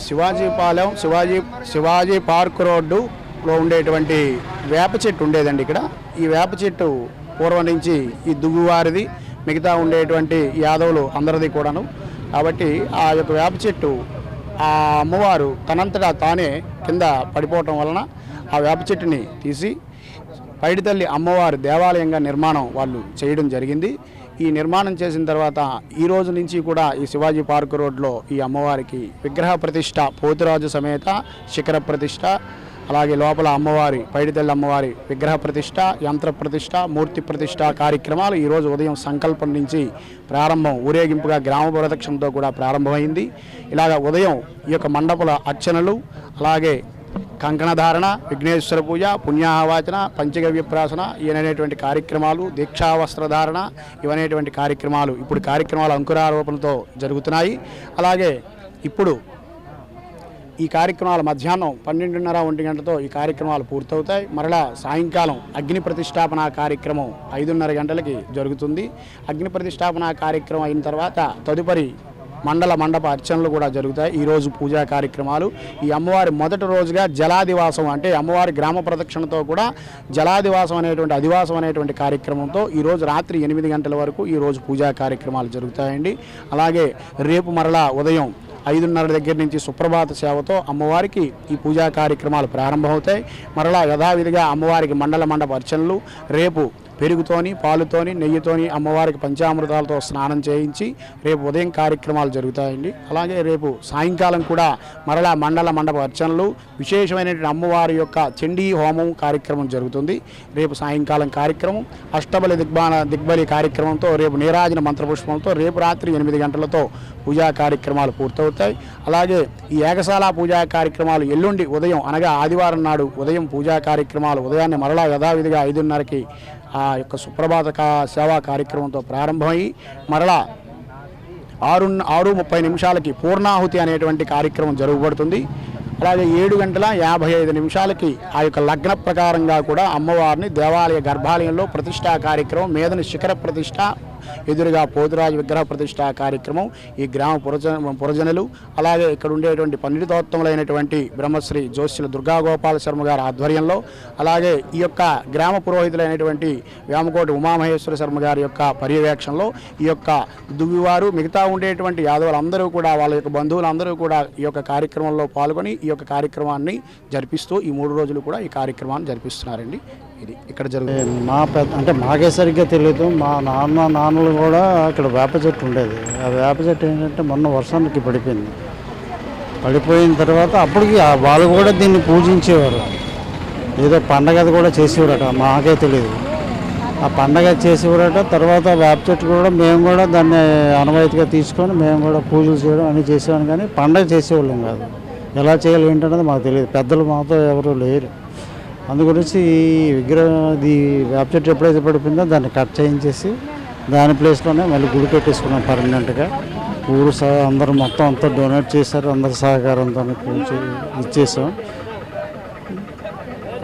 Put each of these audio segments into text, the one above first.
Sivajipalem Shivaji park రోడ్డులో ఉండేటువంటి వేప చెట్టు ఉండేదండి. ఇక్కడ ఈ వేప చెట్టు పూర్వం నుంచి ఈ దువ్వువారిది, మిగతా ఉండేటువంటి యాదవులు అందరిది కూడాను. కాబట్టి ఆ యొక్క వేప చెట్టు ఆ అమ్మవారు తనంతటా తానే కింద పడిపోవటం వలన ఆ వేప చెట్టుని తీసి పైడితల్లి అమ్మవారి దేవాలయంగా నిర్మాణం వాళ్ళు చేయడం జరిగింది. ఈ నిర్మాణం చేసిన తర్వాత ఈ రోజు నుంచి కూడా ఈ శివాజీ పార్క్ రోడ్లో ఈ అమ్మవారికి విగ్రహ ప్రతిష్ట, పోతురాజు సమేత శిఖర ప్రతిష్ట, అలాగే లోపల అమ్మవారి పైడితల్లి అమ్మవారి విగ్రహ ప్రతిష్ట, యంత్ర ప్రతిష్ట, మూర్తి ప్రతిష్ట కార్యక్రమాలు ఈరోజు ఉదయం సంకల్పం నుంచి ప్రారంభం, ఊరేగింపుగా గ్రామ ప్రదక్షిణతో కూడా ప్రారంభమైంది. ఇలాగ ఉదయం ఈ యొక్క మండపల అర్చనలు, అలాగే కంకణధారణ, విఘ్నేశ్వర పూజ, పుణ్యాహవాచన, పంచగవ్య ప్రాసన ఇవనేటువంటి కార్యక్రమాలు, దీక్షావస్త్రధారణ ఇవనేటువంటి కార్యక్రమాలు ఇప్పుడు కార్యక్రమాలు అంకురారోపణతో జరుగుతున్నాయి. అలాగే ఇప్పుడు ఈ కార్యక్రమాలు మధ్యాహ్నం 12:30-1 గంటతో ఈ కార్యక్రమాలు పూర్తవుతాయి. మరలా సాయంకాలం అగ్ని ప్రతిష్టాపన కార్యక్రమం 5:30 గంటలకి జరుగుతుంది. అగ్ని ప్రతిష్టాపన కార్యక్రమం అయిన తర్వాత తదుపరి మండప అర్చనలు కూడా జరుగుతాయి. ఈరోజు పూజా కార్యక్రమాలు. ఈ అమ్మవారి మొదటి రోజుగా జలాదివాసం, అంటే అమ్మవారి గ్రామ ప్రదక్షిణతో కూడా జలాదివాసం అనేటువంటి అధివాసం అనేటువంటి కార్యక్రమంతో ఈరోజు రాత్రి 8 గంటల వరకు ఈరోజు పూజా కార్యక్రమాలు జరుగుతాయండి. అలాగే రేపు మరలా ఉదయం 5:30 దగ్గర నుంచి సుప్రభాత సేవతో అమ్మవారికి ఈ పూజా కార్యక్రమాలు ప్రారంభమవుతాయి. మరలా యథావిధిగా అమ్మవారికి మండప అర్చనలు, రేపు పెరుగుతోని, పాలుతోని, నెయ్యితోని అమ్మవారికి పంచామృతాలతో స్నానం చేయించి రేపు ఉదయం కార్యక్రమాలు జరుగుతాయండి. అలాగే రేపు సాయంకాలం కూడా మరలా మండప అర్చనలు, విశేషమైనటువంటి అమ్మవారి యొక్క చండీ హోమం కార్యక్రమం జరుగుతుంది. రేపు సాయంకాలం కార్యక్రమం అష్టబలి దిగ్బలి కార్యక్రమంతో, రేపు నీరాజన మంత్రపుష్పంతో రేపు రాత్రి 8 గంటలతో పూజా కార్యక్రమాలు పూర్తవుతాయి. అలాగే ఈ ఏకశాల పూజా కార్యక్రమాలు ఎల్లుండి ఉదయం, అనగా ఆదివారం నాడు ఉదయం పూజా కార్యక్రమాలు ఉదయాన్నే మరలా యథావిధిగా 5:30కి ఆ యొక్క సుప్రభాత సేవా కార్యక్రమంతో ప్రారంభమయ్యి మరలా 6:30 పూర్ణాహుతి అనేటువంటి కార్యక్రమం జరగబడుతుంది. అలాగే 7:55 ఆ యొక్క లగ్న ప్రకారంగా కూడా అమ్మవారిని దేవాలయ గర్భాలయంలో ప్రతిష్టా కార్యక్రమం, మీదని శిఖర ప్రతిష్ట, ఎదురుగా పోతురాజు విగ్రహ ప్రతిష్ట కార్యక్రమం ఈ గ్రామ పురజనులు, అలాగే ఇక్కడ ఉండేటువంటి పండితోత్తములైనటువంటి బ్రహ్మశ్రీ జోస్యుల దుర్గాగోపాల శర్మ గారి ఆధ్వర్యంలో, అలాగే ఈ యొక్క గ్రామ పురోహితులైనటువంటి వేమకోటి ఉమామహేశ్వర శర్మ గారి యొక్క పర్యవేక్షణలో ఈ యొక్క దువ్వివారు, మిగతా ఉండేటువంటి యాదవులందరూ కూడా, వాళ్ళ యొక్క బంధువులందరూ కూడా ఈ యొక్క కార్యక్రమంలో పాల్గొని ఈ యొక్క కార్యక్రమాన్ని జరిపిస్తూ ఈ 3 రోజులు కూడా ఈ కార్యక్రమాన్ని జరిపిస్తున్నారండి. ఇది ఇక్కడ జరుగుతుంది. అంటే మాకే సరిగ్గా తెలియదు. మా నాన్నలు కూడా ఇక్కడ వేప చెట్టు ఉండేది. ఆ వేప చెట్టు ఏంటంటే మొన్న వర్షానికి పడిపోయిన తర్వాత అప్పటికి వాళ్ళు కూడా దీన్ని పూజించేవారు. ఏదో పండగ కూడా చేసేవారట, మాకే తెలియదు. ఆ పండగ చేసేవారట. తర్వాత వేప చెట్టు కూడా మేము కూడా దాన్ని అనుమతిగా తీసుకొని మేము కూడా పూజలు చేయడం అన్నీ చేసేవాళ్ళం, కానీ పండగ చేసేవాళ్ళం కాదు. ఎలా చేయాలి ఏంటనేది మాకు తెలియదు. పెద్దలు మాతో ఎవరు లేరు. అందు గురించి ఈ వేప చెట్టు ఎప్పుడైతే పడిపోయిందో దాన్ని కట్ చేయించేసి దాని ప్లేస్లోనే మళ్ళీ గుడి కట్టేసుకున్నాం పర్మనెంట్గా. ఊరు అందరూ మొత్తం అంతా డొనేట్ చేశారు, అందరి సహకారంతో ఇచ్చేసాం.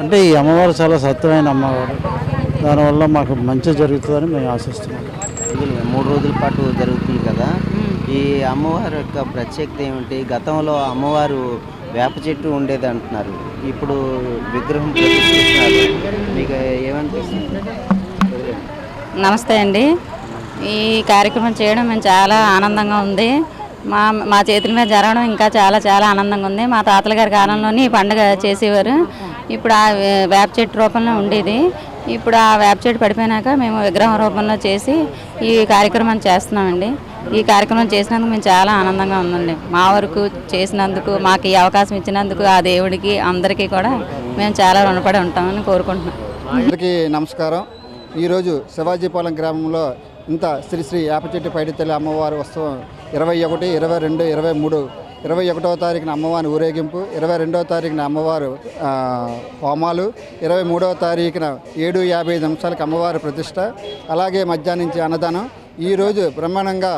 అంటే ఈ అమ్మవారు చాలా సత్యమైన అమ్మవారు. దానివల్ల మాకు మంచి జరుగుతుందని మేము ఆశిస్తున్నాం. 3 రోజుల పాటు జరుగుతుంది కదా, ఈ అమ్మవారి యొక్క ప్రత్యేకత ఏమిటి? గతంలో అమ్మవారు వేప చెట్టు ఉండేది అంటున్నారు, ఇప్పుడు విగ్రహం ప్రతిష్ఠిస్తున్నారు. మీకు ఏమనిపిస్తుంది? నమస్తే అండి. ఈ కార్యక్రమం చేయడం మేము చాలా ఆనందంగా ఉంది. మా చేతుల మీద జరగడం ఇంకా చాలా ఆనందంగా ఉంది. మా తాతల గారి కాలంలోనే ఈ పండుగ చేసేవారు. ఇప్పుడు ఆ వేప చెట్టు రూపంలో ఉండేది. ఇప్పుడు ఆ వేప చెట్టు పడిపోయినాక మేము విగ్రహం రూపంలో చేసి ఈ కార్యక్రమాన్ని చేస్తున్నామండి. ఈ కార్యక్రమం చేసినందుకు మేము చాలా ఆనందంగా ఉందండి. మా వరకు చేసినందుకు, మాకు ఈ అవకాశం ఇచ్చినందుకు ఆ దేవుడికి అందరికీ కూడా మేము చాలా రుణపడి ఉంటామని కోరుకుంటున్నాం. అందరికీ నమస్కారం. ఈరోజు శివాజీపాలెం గ్రామంలో ఇంత శ్రీ యాపచెట్టు పైడితల్లి అమ్మవారి ఉత్సవం 21, 22, 23, 21వ తారీఖున అమ్మవారి ఊరేగింపు, 22వ తారీఖున అమ్మవారు హోమాలు, 23వ తారీఖున 7:55 అమ్మవారి ప్రతిష్ట, అలాగే మధ్యాహ్నం నుంచి అన్నదానం. ఈరోజు బ్రహ్మాండంగా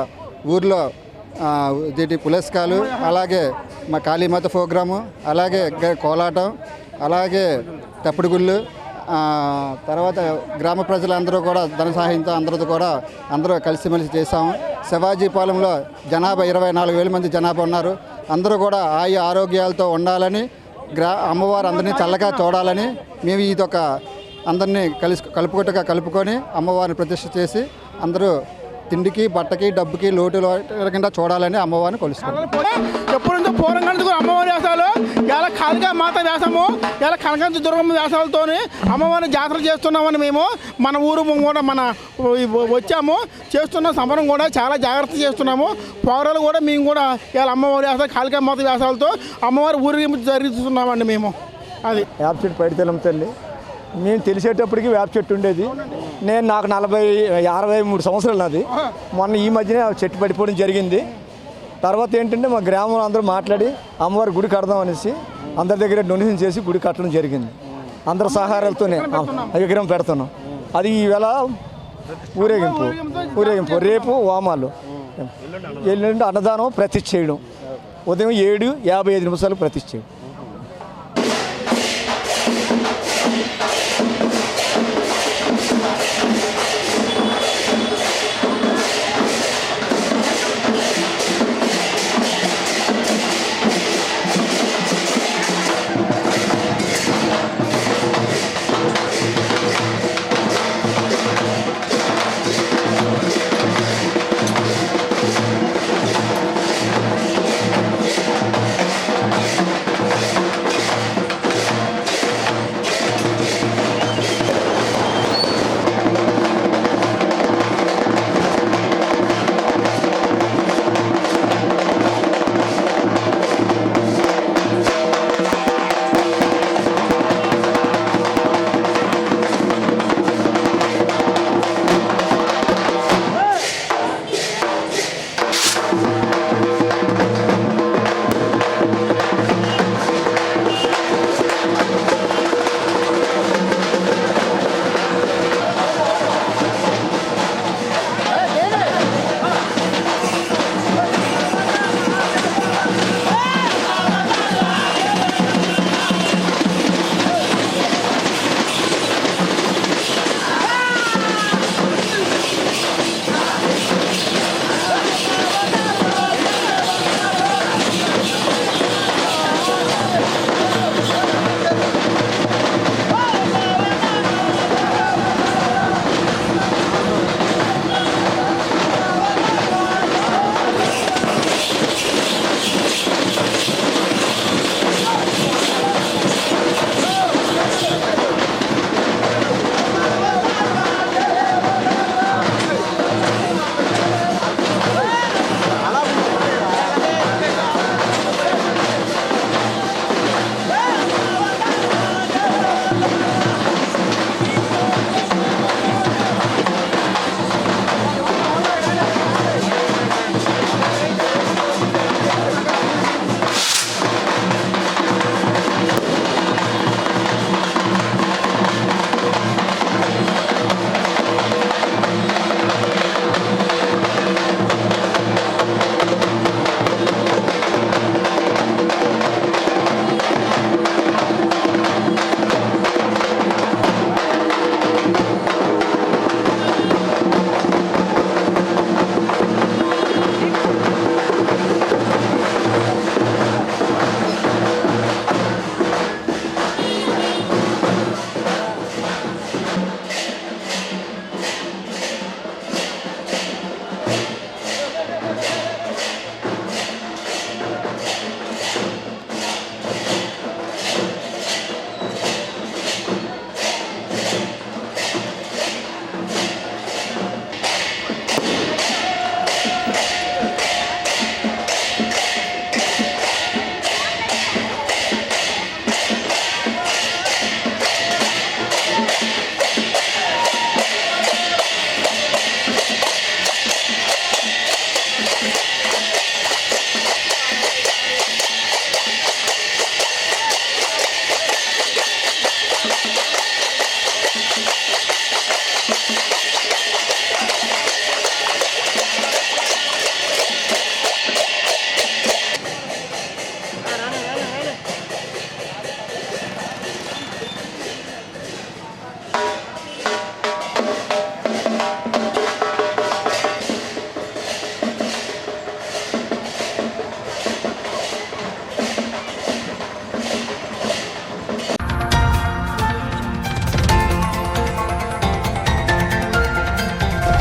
ఊర్లో పులస్కాలు, అలాగే మా కాళీమాత ప్రోగ్రాము, అలాగే కోలాటం, అలాగే తప్పుడు గుళ్ళు, తర్వాత గ్రామ ప్రజలందరూ కూడా ధన సహాయంతో అందరూ కలిసిమెలిసి చేశాము. శివాజీపాలెంలో జనాభా 24,000 మంది జనాభా ఉన్నారు. అందరూ కూడా ఆరోగ్యాలతో ఉండాలని, అమ్మవారు అందరినీ చల్లగా చూడాలని మేము ఇదొక అందరినీ కలుపుకొని అమ్మవారిని ప్రతిష్ఠ చేసి అందరూ తిండికి, బట్టకి, డబ్బుకి లోటు లేకుండా చూడాలని అమ్మవారిని కొలుస్తాం. ఎప్పుడు పూర్వంగా అమ్మవారి వేసాలు ఇలా కాళికా మాత వేసాము, ఇలా కనకంత దుర్గమ్మ వేసాలతో అమ్మవారిని జాతర చేస్తున్నామని మేము మన ఊరు కూడా వచ్చాము. చేస్తున్న సమరం కూడా చాలా జాగ్రత్త చేస్తున్నాము. పౌరాలు కూడా మేము కూడా ఇలా అమ్మవారి వేసాలు, కాళికా మాత వేసాలతో అమ్మవారి ఊరేగింపు జరుగుతున్నామండి మేము. అది వేప చెట్టు పైడితెల్లం తల్లి. మేము తెలిసేటప్పటికి వేప చెట్టు ఉండేది. నాకు 63 సంవత్సరాలు నాది. మొన్న ఈ మధ్యనే చెట్టు పడిపోవడం జరిగింది. తర్వాత ఏంటంటే మా గ్రామంలో అందరూ మాట్లాడి అమ్మవారి గుడి కడదాం అనేసి అందరి దగ్గర డొనేషన్ చేసి గుడి కట్టడం జరిగింది. అందరి సహారాలతోనే విగ్రహం పెడుతున్నాం. అది ఈవేళ ఊరేగింపు రేపు హోమాలు, ఎల్లుండి అన్నదానం ప్రతిష్ఠ చేయడం, ఉదయం 7:55 ప్రతిష్ఠ చేయడం.